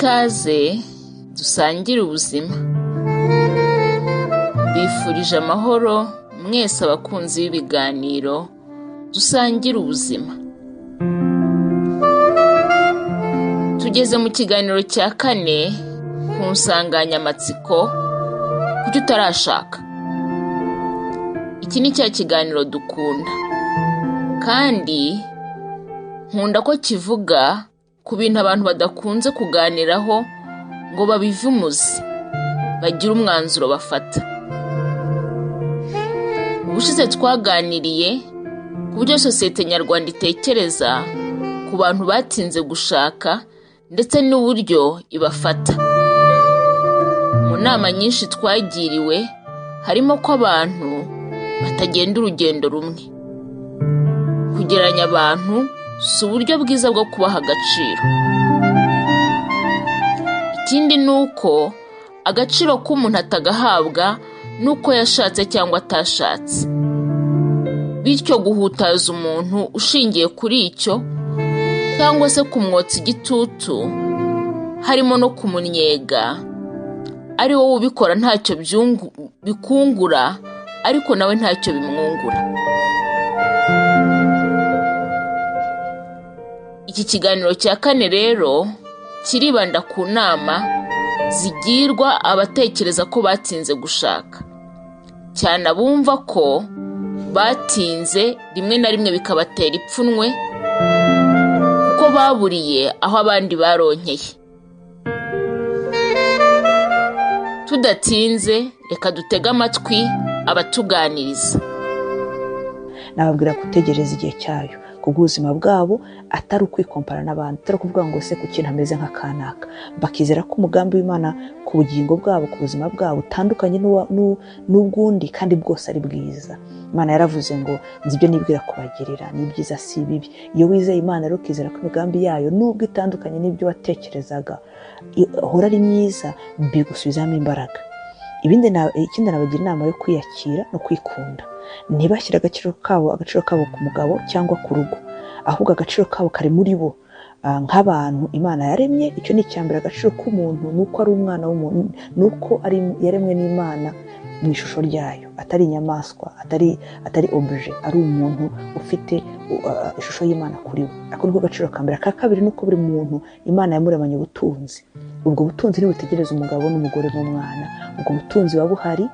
ikaze dusangire ubuzima. Bifurije amahoro mwese abakunzi b'ibiganiro dusangire ubuzima. Tugeze mu kiganiro cya kane ku nsanganyamatsiko kuki utarashaka. Iki ni cya kiganiro dukunda kandi nkunda ko kivuga ku bintu abantu badakunze kuganiraho ngo babive umuzi bagire umwanzuro bafata. Ubushize twaganiriye ku buryo sosiyete nyarwanda itekereza ku bantu batinze gushaka ndetse n'uburyo ibafata. Mu nama nyinshi twagiriwe harimo ko abantu batagenda urugendo rumwe. Kugeranya abantu si uburyo bwiza bwo kubaha agaciro. Ikindi ni uko agaciro k'umuntu atagahabwa nuko yashatse cyangwa atashatse. Bityo guhutaza umuntu ushingiye kuri icyo cyangwa se kumwotsa igitutu harimo no kumunyega, ari wowe ubikora ntacyo bikungura ariko nawe ntacyo bimwungura. Iki kiganiro cya kane rero kiribanda ku nama zigirwa abatekereza ko batinze gushaka, cyane abumva ko batinze rimwe na rimwe bikabatera ipfunwe kuko baburiye aho abandi baronkeye. Tudatinze reka dutege amatwi abatuganiriza. Nababwira gutegereza igihe cyayo kuko ubuzima bwabo atari ukwikompara n'abandi, atari kuvuga ngo se ku kintu ameze nka kanaka. Bakizera ko umugambi w'Imana ku bugingo bwabo, ku buzima bwabo utandukanye n'ubwundi kandi bwose ari bwiza. Imana yaravuze ngo nzi ibyo nibwira kubagirira ni byiza si bibi. Iyo wizeye Imana rero ukizera ko imigambi yayo nubwo itandukanye n'ibyo watekerezaga ihora ari myiza, bigusubizamo imbaraga. Ikindi nabagira inama yo kwiyakira no kwikunda. Ntibashyire agaciro kabo ku mugabo cyangwa ku rugo, ahubwo agaciro kabo kari muri bo nk'abantu Imana yaremye. Icyo ni icyambere, agaciro k'umuntu nuko ari umwana w'umuntu, nuko yaremwe n'Imana mu ishusho ryayo, atari inyamaswa, atari objet, ari umuntu ufite ishusho y'Imana kuri we. Ako niko gaciro ka mbere. Ka kabiri nuko buri muntu Imana yamuremanye ubutunzi. Ubwo butunzi ntibutegereza umugabo n'umugore n'umwana, ubwo butunzi buba buhari.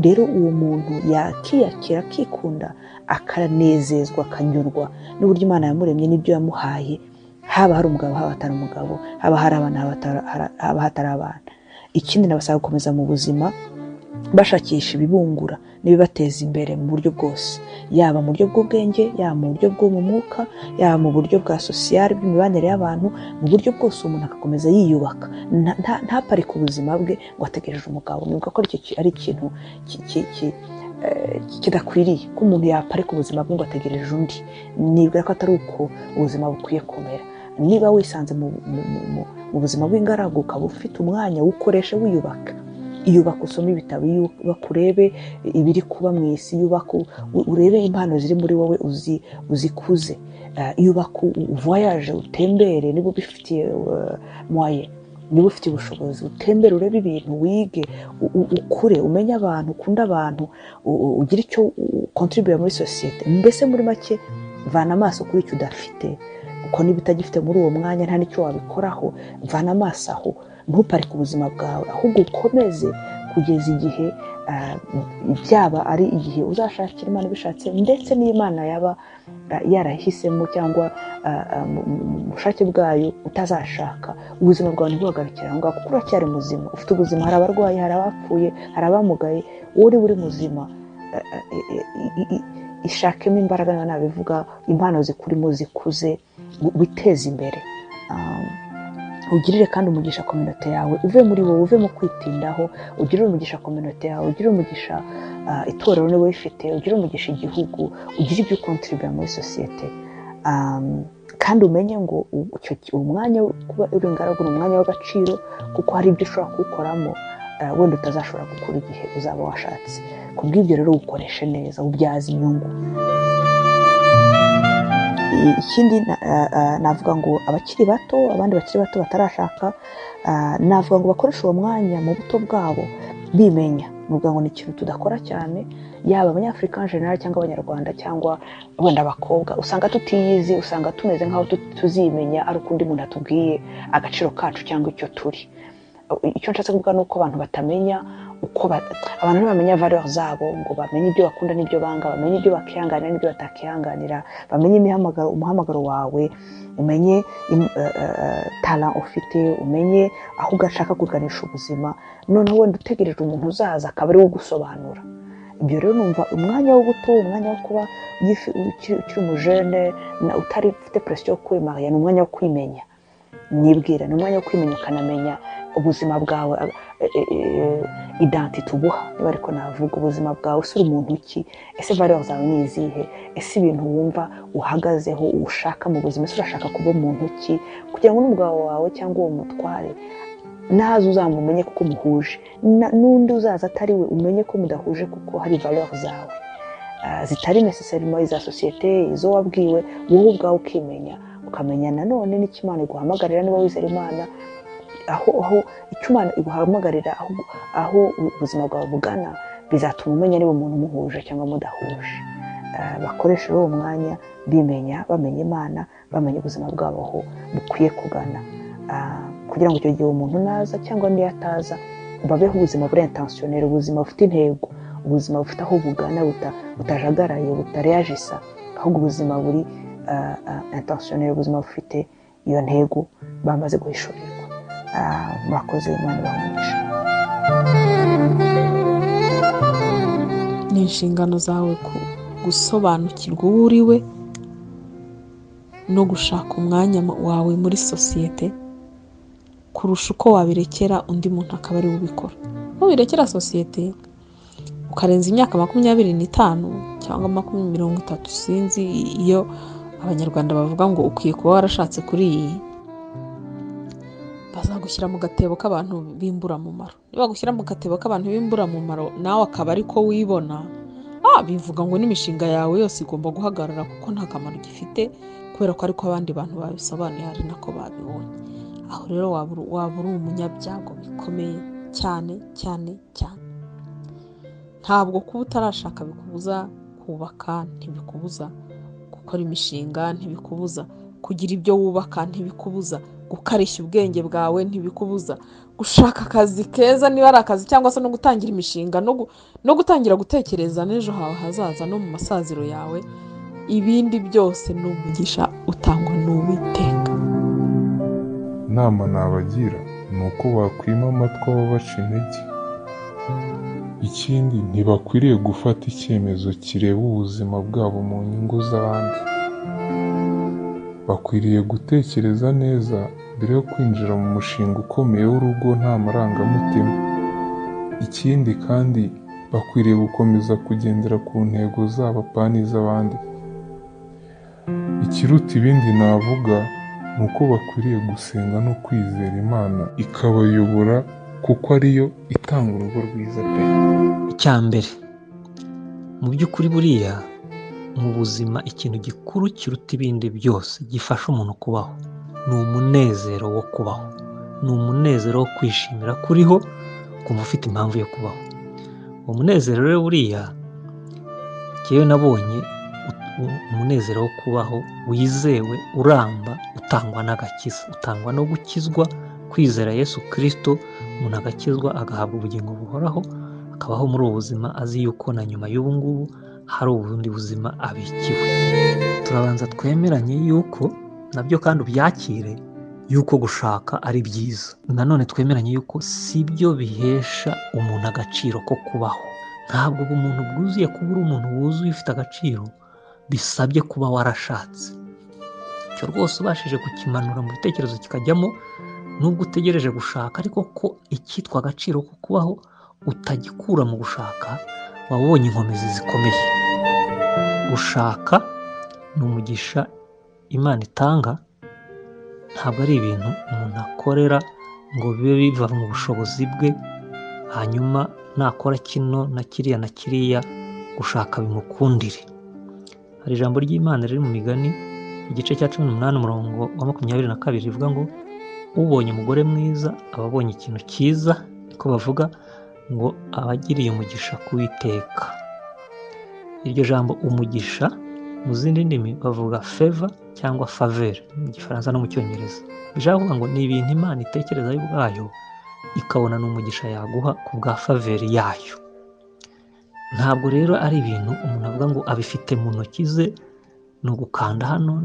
Rero uwo muntu yakiyakira, akikunda, akanezezwa, akanyurwa n'uburyo Imana yamuremye n'ibyo yamuhaye, haba hari umugabo haba hatari umugabo, haba hari abana haba hatari abana. Ikindi nabasaba gukomeza mu buzima bashakisha ibibungura n'ibibateza imbere mu buryo bwose, yaba mu buryo bw'ubwenge, yaba mu buryo bwo mu mwuka, yaba mu buryo bwa sosiyali bw'imibanire y'abantu. Mu buryo bwose umuntu agakomeza yiyubaka, ntaparike ubuzima bwe ngo ategereje umugabo. Nibuka ko ari ikintu kidakwiriye ko umuntu yaparika ubuzima bwe ngo ategereje undi. Nibwira ko atari uko ubuzima bukwiye kumera. Niba wisanze mu buzima bw'ingaragu, ukaba ufite umwanya ukoresha wiyubaka. Iyubaka, usome ibitabo, iyubaka urebe ibiri kuba mu isi, iyubaka urebe impano ziri muri wowe uzikuze, iyubaka voyage, utembere niba ubifitiye moyen, niba ufite ubushobozi utembere, urebe ibintu, wige, ukure, umenye abantu, ukunda abantu, ugire icyo contribute muri sosiyete. Mbese muri make vana amaso kuri icyo udafite, uko niba utagifite muri uwo mwanya nta n'icyo wabikoraho, vana amaso aho. Ntuparike ubuzima bwawe, ahubwo ukomeze kugeza igihe byaba ari igihe uzashakira Imana bishatse, ndetse n'Imana yaba yarahisemo cyangwa mu bushake bwayo utazashaka. Ubuzima bwawe ntibuhagarikira aho ngaho kuko uracyari muzima, ufite ubuzima. Hari abarwayi, hari abapfuye, hari abamugaye. wowe uri muzima, ishakemo imbaraga, nabivuga impano zikurimo zikuze, witeze imbere. Ugirire kandi umugisha community yawe, uve muri wowe, uve mu kwitindaho, ugirire umugisha community yawe, ugirire umugisha itorero niwe ifite, ugirire umugisha igihugu, ugirire ibyo contribute muri societe. Kandi umenye ngo umwanya kuba uri ingaragu umwanya w'agaciro, kuko hari ibyo ushobora kuwukoramo wenda utazashobora gukora igihe uzaba washatse. Kubw'ibyo rero ukoreshe neza, ubyaza inyungu. ikindi navuga ngo abakiri bato, abandi bakiri bato batarashaka, navuga ngo bakoresha uwo mwanya mu buto bwabo bimenya. Nuvuga ngo ni ikintu tudakora cyane, yaba abanyafurika en general cyangwa abanyarwanda cyangwa wenda abakobwa, usanga tutiyizi, usanga tumeze nk'aho tuzimenya ari ukundi muntu atubwiye agaciro kacu cyangwa icyo turi. Icyo nshatse kuvuga ni uko abantu batamenya uko abantu ntibamenya valeur zabo, ngo bamenye ibyo bakunda n'ibyo banga, bamenye ibyo bakihanganira n'ibyo batakihanganira, bamenye umuhamagaro wawe, umenye talent ufite, umenye aho ugashaka kuganisha ubuzima. Noneho wenda utegereje umuntu uzaza akaba ari we ugusobanura. Ibyo rero numva umwanya wo guto, umwanya wo kuba ukiri umujene utari ufite presiyo yo kwimariya, ni umwanya wo kwimenya. Nibwira ni umwanya wo kwimenya, ukanamenya ubuzima bwawe, identity ubuha, niba ariko navuga ubuzima bwawe, ese uri umuntu ki, ese valeur zawe ni izihe, ese ibintu wumva uhagazeho ushaka mu buzima, ese urashaka kuba umuntu ki, kugira ngo n'umugabo wawe cyangwa uwo mutware naza uzamumenye kuko muhuje, n'undi uzaza atari we umenye ko mudahuje kuko hari valeur zawe zitari necessairement iza societe, izo wabwiwe, wowe ubwawe ukimenya, ukamenya nanone n'icyo Imana iguhamagarira. Niba wizera Imana, aho icyo Imana iguhamagarira, aho ubuzima bwawe bugana, bizatuma umenya niba umuntu muhuje cyangwa mudahuje. Bakoresha uwo mwanya bimenya, bamenya Imana, bamenya ubuzima bwabo aho bukwiye kugana, kugira ngo icyo gihe umuntu naza cyangwa niyo ataza, babeho ubuzima buri intentionnel, ubuzima bufite intego, ubuzima bufite aho bugana, butajagaraye, butareyajisa, ahubwo ubuzima buri intentionnel, ubuzima bufite iyo ntego bamaze guhishurirwa. Murakoze, Imana ibahe. Ni inshingano zawe gusobanukirwa uwo uriwe no gushaka umwanya wawe muri sosiyete kurusha uko wabirekera undi muntu akaba ari ubikora. Nubirekera sosiyete ukarenza imyaka 25 cyangwa 30, sinzi iyo abanyarwanda bavuga ngo ukwiye kuba warashatse kuri iyi, bazagushyira mu gatebo k'abantu bimbura mumaro. Niba gushyira mu gatebo k'abantu bimbura mumaro, nawe akaba ariko wibona, bivuga ngo n'imishinga yawe yose igomba guhagarara kuko nta kamaro gifite, kubera ko ariko abandi bantu babisobanuye ari nako babibonye. Aho rero waba uri umunyabyago bikomeye cyane cyane cyane. Ntabwo kuba utarashaka bikubuza kubaka, ntibikubuza gukora imishinga, ntibikubuza kugira ibyo wubaka, ntibikubuza gukarishya ubwenge bwawe, ntibikubuza gushaka akazi keza niba ari akazi, cyangwa se no gutangira imishinga, no gutangira gutekereza n'ejo hawe hazaza no mu masaziro yawe. Ibindi byose ni umugisha utangwa n'Uwiteka. Inama nabagira ni uko bakwima amatwi abo baca intege. Ikindi, ntibakwiriye gufata icyemezo kireba ubuzima bwabo mu nyungu z'abandi. Bakwiriye gutekereza neza mbere yo kwinjira mu mushinga ukomeye w'urugo nta marangamutima. Ikindi kandi, bakwiriye gukomeza kugendera ku ntego zabo apana iz'abandi. Ikiruta ibindi navuga ni uko bakwiriye gusenga no kwizera Imana ikabayobora, kuko ariyo itanga urugo rwiza pe. Icyambere, mu by'ukuri buriya mu buzima ikintu gikuru kiruta ibindi byose gifasha umuntu kubaho ni umunezero wo kubaho, ni umunezero wo kwishimira kuriho, kumva ufite impamvu yo kubaho. Uwo munezero rero buriya cyewe nabonye umunezero wo kubaho wizewe, uramba, utangwa n'agakiza, utangwa no gukizwa, kwizera Yesu Kristo, umuntu agakizwa agahabwa ubugingo buhoraho, akabaho muri ubu buzima azi yuko na nyuma y'ubu ngubu hari ubundi buzima abikiwe. Turabanza twemeranye yuko nabyo kandi ubyakire yuko gushaka ari byiza. Nanone twemeranye yuko si byo bihesha umuntu agaciro ko kubaho. Ntabwo umuntu bwuzuye kuba uri umuntu wuzuye ufite agaciro bisabye kuba warashatse. Icyo rwose ubashije kukimanura mu bitekerezo kikajyamo, nubwo utegereje gushaka, ariko ko icyitwa agaciro ko kubaho utagikura mu gushaka, wabonye inkomezi zikomeye. Gushaka ni umugisha Imana itanga, ntabwo ari ibintu umuntu akorera ngo bibe biva mu bushobozi bwe, hanyuma nakora kino na kiriya na kiriya gushaka bimukundire. Hari ijambo ry'Imana riri mu Migani igice cya 18 umurongo wa 22 rivuga ngo ubonye umugore mwiza aba abonye ikintu cyiza, niko bavuga ngo abagiriye umugisha kuwiteka. Iryo jambo umugisha mu zindi ndimi bavuga favor cyangwa faveur mu gifaransa no mu cyongereza. Bijya kuvuga ngo ni ibintu Imana itekereza yo ubwayo ikabona n'umugisha yaguha ku bwa faveur yayo. Ntabwo rero ari ibintu umuntu avuga ngo abifite mu ntoki ze, no gukanda hano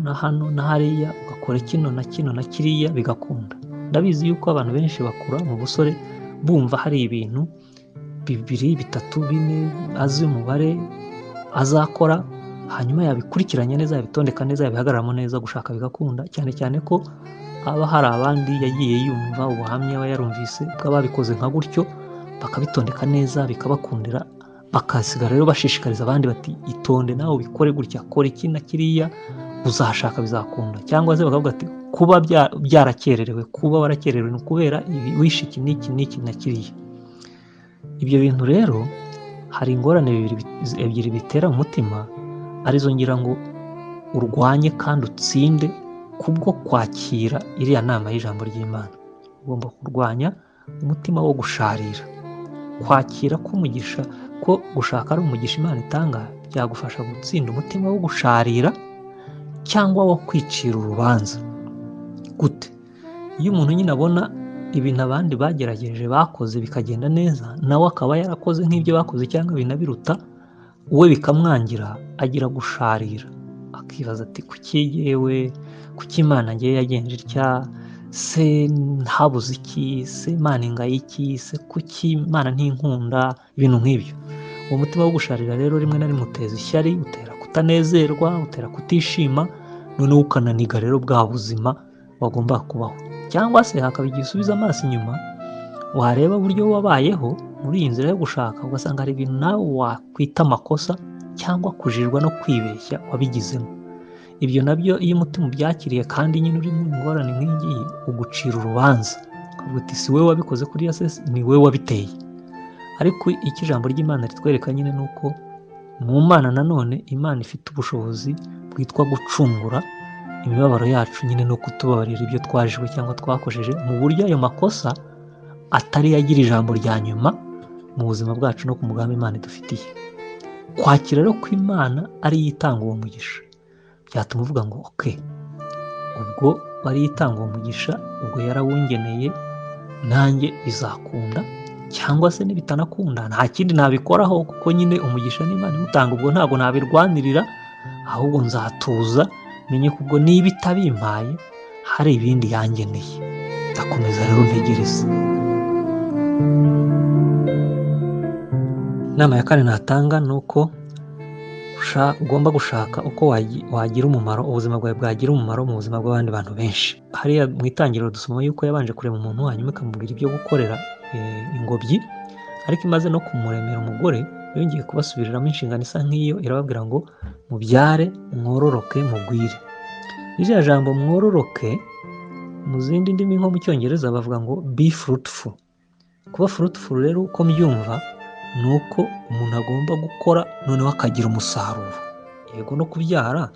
na hariya ugakora kino na kino na kiriya bigakunda. Ndabizi yuko abantu benshi bakura mu busore bumva hari ibintu 2, 3, 4 azi umubare azakora, hanyuma yabikurikiranya neza, yabitondeka neza, yabihagararamo neza, gushaka bigakunda, cyane cyane ko haba hari abandi yagiye yumva ubuhamya aba yarumvise bw'ababikoze nka gutyo, bakabitondeka neza bikabakundira, bakasigara rero bashishikariza abandi bati itonde nawe ubikore gutya, kora iki na kiriya uzashaka bizakunda. Cyangwa se bakavuga ati kuba byarakererewe, kuba warakererewe ni kubera wishe iki n'iki na kiriya. Ibyo bintu rero hari ingorane ebyiri bitera umutima, arizo ngira ngo urwanye kandi utsinde kubwo kwakira iriya nama y'ijambo ry'Imana. Ugomba kurwanya umutima wo gusharira. Kwakira k'umugisha, ko gushaka ari umugisha Imana itanga, byagufasha gutsinda umutima wo gusharira cyangwa wo kwicira urubanza. Gute? Iyo umuntu nyine abona ibintu abandi bagerageje bakoze bikagenda neza, nawe akaba yarakoze nk'ibyo bakoze cyangwa binabiruta, we bikamwangira, agira gusharira, akibaza ati kuki Imana ngiye yagenje itya, se ntabuze iki, se Imana ingaye iki, se kuki Imana ntinkunda, ibintu nk'ibyo. Uwo mutima wo gusharira rero rimwe na rimwe uteza ishyari, utera kutanezerwa, utera kutishima, noneho ukananiga rero bwa buzima wagomba kubaho. Cyangwa se hakaba igihe usubiza amaso inyuma, wareba uburyo wabayeho muri iyi nzira yo gushaka, ugasanga hari ibintu nawe wakwita amakosa cyangwa kujirwa no kwibeshya wabigizemo. Ibyo nabyo iyo umutima ubyakiriye kandi nyine uri mu ngorane nk'iyi, ugucira urubanza, ukavuga uti si wowe wabikoze kuri ya sesi, ni wowe wabiteye. Ariko icyo ijambo ry'Imana ritwereka nyine ni uko mu Mana nanone Imana ifite ubushobozi bwitwa gucungura imibabaro yacu, nyine no kutubabarira ibyo twajijwe cyangwa twakojeje, mu buryo ayo makosa atari yagira ijambo rya nyuma mu buzima bwacu no ku mugambi Imana idufitiye. Kwakira rero ko Imana ari yitanga uwo mugisha byatuma uvuga ngo okay, ubwo ari yitanga uwo mugisha, ubwo yarawungeneye, nanjye bizakunda, cyangwa se nibitanakunda nta kindi nabikoraho, kuko nyine umugisha n'Imana imutanga, ubwo ntabwo nabirwanirira, ahubwo nzatuza menye kubwo niba itabimpaye hari ibindi yangeneye. Ndakomeza rero ntegereza. Inama ya kane natanga ni uko ugomba gushaka uko wagira umumaro, ubuzima bwawe bwagira umumaro mu buzima bw'abandi bantu benshi. Hariya mu itangiriro dusoma yuko yabanje kurema umuntu, hanyuma ikamubwira ibyo gukorera ingobyi, ariko imaze no kumuremera umugore yongeye kubasubiriramo inshingano isa nk'iyo, irababwira ngo mubyare, mwororoke, mugwire. Iriya jambo mwororoke mu zindi ndimi nko mu cyongereza bavuga ngo be fruitful. Kuba fruitful rero uko mbyumva ni uko umuntu agomba gukora noneho akagira umusaruro. Yego no kubyara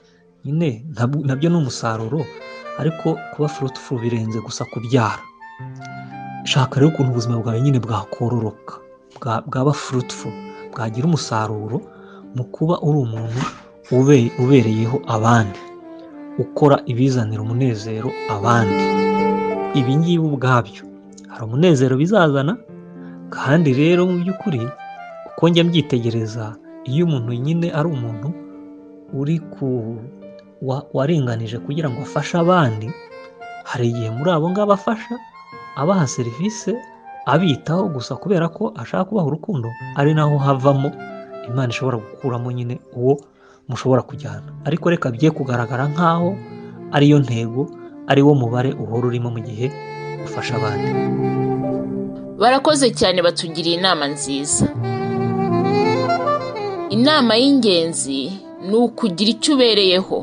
nyine nabyo ni umusaruro, ariko kuba fruitful birenze gusa kubyara. Shaka rero ukuntu ubuzima bwawe nyine bwakororoka, bwaba fruitful, bwagira umusaruro mu kuba uri umuntu ubereyeho abandi, ukora ibizanira umunezero abandi. Ibi ngibi ubwabyo hari umunezero bizazana, kandi rero mu by'ukuri uko njya mbyitegereza, iyo umuntu nyine ari umuntu uri waringanije kugira ngo afashe abandi, hari igihe muri abo ngabo afasha abaha serivisi, abitaho gusa kubera ko ashaka kubaha urukundo, ari naho havamo Imana ishobora gukuramo nyine uwo mushobora kujyana. Ariko reka bye kugaragara nk'aho ariyo ntego, ari wo mubare uhora urimo mu gihe ufasha abandi. Barakoze cyane, batugiriye inama nziza. Inama y'ingenzi ni ukugira icyo ubereyeho.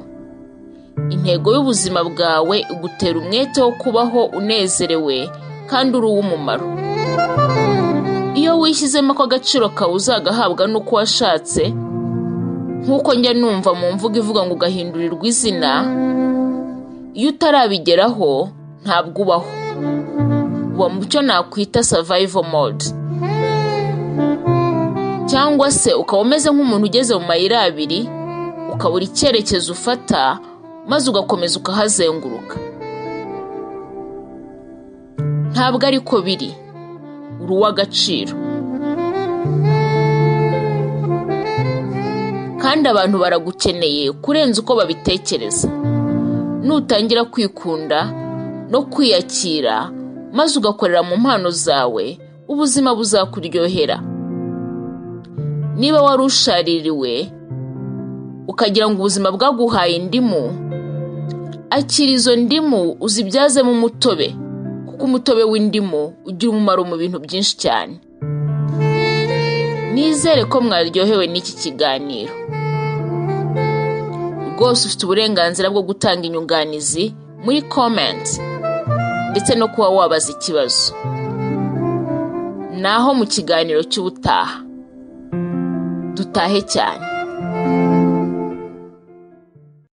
Intego y'ubuzima bwawe igutera umwete wo kubaho unezerewe kandi uri uw'umumaro. Iyo wishyizemo ko agaciro kawe uzagahabwa n'uko washatse, nk'uko njya numva mu mvugo ivuga ngo ugahindurirwa izina, iyo utarabigeraho ntabwo ubaho, uba mu cyo nakwita survival mode, cyangwa se ukaba umeze nk'umuntu ugeze mu mayira abiri ukabura icyerekezo ufata maze ugakomeza ukahazenguruka. Ntabwo ariko biri, uri uw'agaciro. Kandi abantu baragukeneye kurenza uko babitekereza. Nutangira kwikunda no kwiyakira maze ugakorera mu mpano zawe, ubuzima buzakuryohera. Niba wari ushaririwe ukagira ngo ubuzima bwaguhaye indimu, akira izo ndimu uzibyazemo umutobe, kuko umutobe w'indimu ugira umumaro mu bintu byinshi cyane. Nizere ko mwaryohewe n'iki kiganiro. Rwose ufite uburenganzira bwo gutanga inyunganizi muri comment ndetse no kuba wabaza ikibazo. Naho mu kiganiro cy'ubutaha, dutahe cyane.